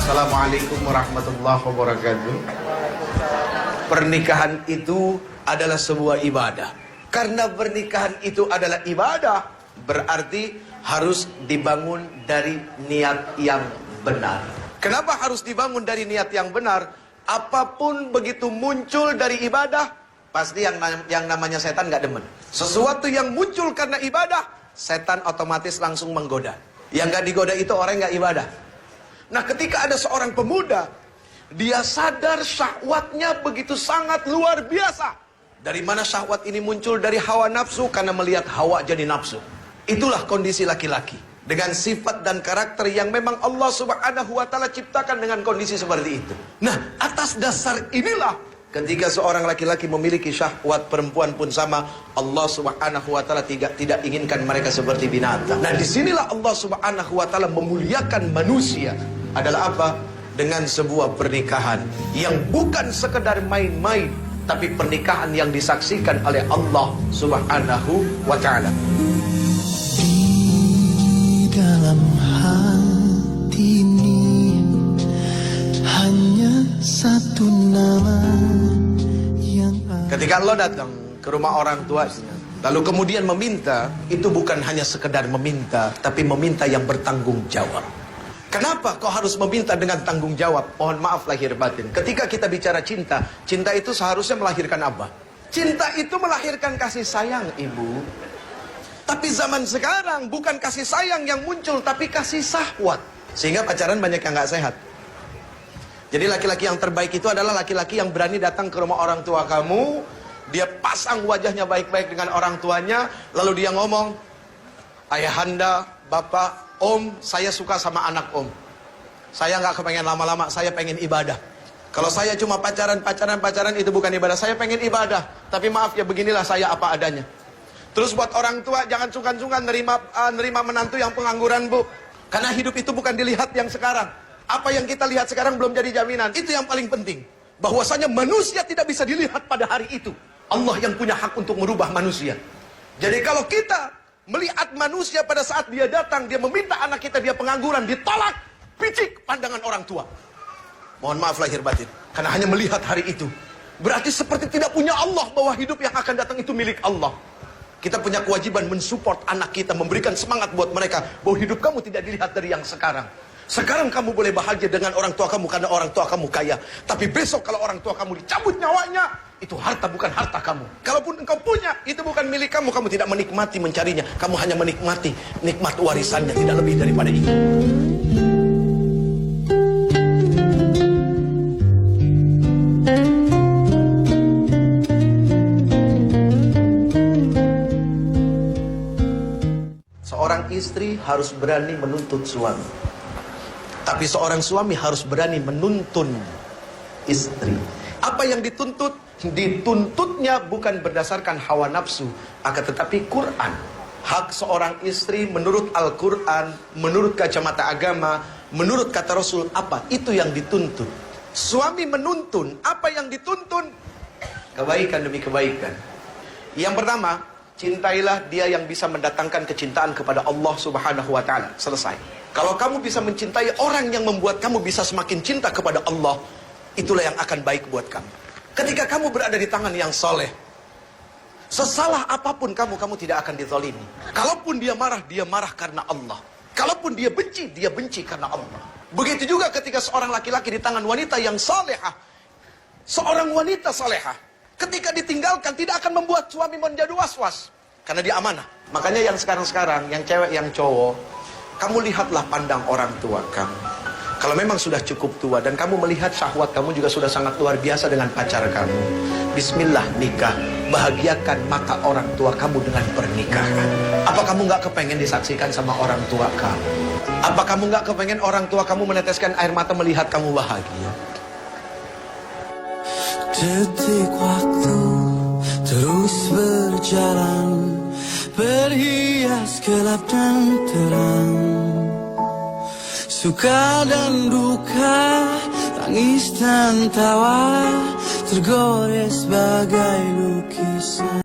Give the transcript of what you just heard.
Assalamualaikum warahmatullahi wabarakatuh. Pernikahan itu adalah sebuah ibadah. Karena pernikahan itu adalah ibadah, berarti harus dibangun dari niat yang benar. Kenapa harus dibangun dari niat yang benar? Apapun begitu muncul dari ibadah, pasti yang namanya setan gak demen. Sesuatu yang muncul karena ibadah, setan otomatis langsung menggoda. Yang gak digoda itu orang yang gak ibadah. Nah, ketika ada seorang pemuda, dia sadar syahwatnya begitu sangat luar biasa. Dari mana syahwat ini muncul? Dari hawa nafsu, karena melihat hawa jadi nafsu. Itulah kondisi laki-laki. Dengan sifat dan karakter yang memang Allah Subhanahu wa ta'ala ciptakan dengan kondisi seperti itu. Nah, atas dasar inilah, ketika seorang laki-laki memiliki syahwat, perempuan pun sama. Allah Subhanahu wa ta'ala tidak inginkan mereka seperti binatang. Nah, disinilah Allah Subhanahu wa ta'ala memuliakan manusia. Adalah apa? Dengan sebuah pernikahan yang bukan sekedar main-main, tapi pernikahan yang disaksikan oleh Allah Subhanahu wa ta'ala. Di dalam hati ini hanya satu nama yang Ketika Allah datang ke rumah orang tuanya, lalu kemudian meminta, itu bukan hanya sekedar meminta, tapi meminta yang bertanggung jawab. Kenapa kau harus meminta dengan tanggung jawab? Mohon maaf lahir batin. Ketika kita bicara cinta, cinta itu seharusnya melahirkan apa? Cinta itu melahirkan kasih sayang, ibu. Tapi zaman sekarang bukan kasih sayang yang muncul, tapi kasih syahwat. Sehingga pacaran banyak yang gak sehat. Jadi laki-laki yang terbaik itu adalah laki-laki yang berani datang ke rumah orang tua kamu. Dia pasang wajahnya baik-baik dengan orang tuanya. Lalu dia ngomong, ayahanda, bapak, om, saya suka sama anak om. Saya nggak kepengen lama-lama, saya pengen ibadah. Kalau saya cuma pacaran itu bukan ibadah. Saya pengen ibadah, tapi maaf ya, beginilah saya apa adanya. Terus buat orang tua, jangan sungkan-sungkan nerima menantu yang pengangguran, bu. Karena hidup itu bukan dilihat yang sekarang. Apa yang kita lihat sekarang belum jadi jaminan. Itu yang paling penting. Bahwasanya manusia tidak bisa dilihat pada hari itu. Allah yang punya hak untuk merubah manusia. Jadi kalau kita melihat manusia pada saat dia datang, dia meminta anak kita, dia pengangguran, ditolak, picik pandangan orang tua. Mohon maaf lahir batin, karena hanya melihat hari itu. Berarti seperti tidak punya Allah, bahwa hidup yang akan datang itu milik Allah. Kita punya kewajiban mensupport anak kita, memberikan semangat buat mereka, bahwa hidup kamu tidak dilihat dari yang sekarang. Sekarang kamu boleh bahagia dengan orang tua kamu karena orang tua kamu kaya. Tapi besok kalau orang tua kamu dicabut nyawanya, itu harta bukan harta kamu. Kalaupun engkau punya, itu bukan milik kamu. Kamu tidak menikmati mencarinya. Kamu hanya menikmati nikmat warisannya, tidak lebih daripada itu. Seorang istri harus berani menuntut suami. Tapi seorang suami harus berani menuntun istri. Apa yang dituntut? Dituntutnya bukan berdasarkan hawa nafsu, akan tetapi Quran. Hak seorang istri menurut Al-Quran, menurut kacamata agama, menurut kata Rasul, apa? Itu yang dituntut. Suami menuntun, apa yang dituntun? Kebaikan demi kebaikan. Yang pertama, cintailah dia yang bisa mendatangkan kecintaan kepada Allah Subhanahu wa ta'ala. Selesai. Kalau kamu bisa mencintai orang yang membuat kamu bisa semakin cinta kepada Allah, itulah yang akan baik buat kamu. Ketika kamu berada di tangan yang soleh, sesalah apapun kamu tidak akan dizalimi. Kalaupun dia marah karena Allah. Kalaupun dia benci karena Allah. Begitu juga ketika seorang laki-laki di tangan wanita yang salehah. Seorang wanita salehah, ketika ditinggalkan tidak akan membuat suami menjadi was-was. Karena dia amanah. Makanya yang sekarang-sekarang, yang cewek, yang cowok, kamu lihatlah pandang orang tua kamu. Kalau memang sudah cukup tua dan kamu melihat syahwat kamu juga sudah sangat luar biasa dengan pacar kamu, bismillah nikah. Bahagiakan mata orang tua kamu dengan pernikahan. Apa kamu gak kepengen disaksikan sama orang tua kamu? Apa kamu gak kepengen orang tua kamu meneteskan air mata melihat kamu bahagia? detik waktu terus berjalan, berhias gelap dan terang, suka dan duka, tangis dan tawa, tergores bagai lukisan.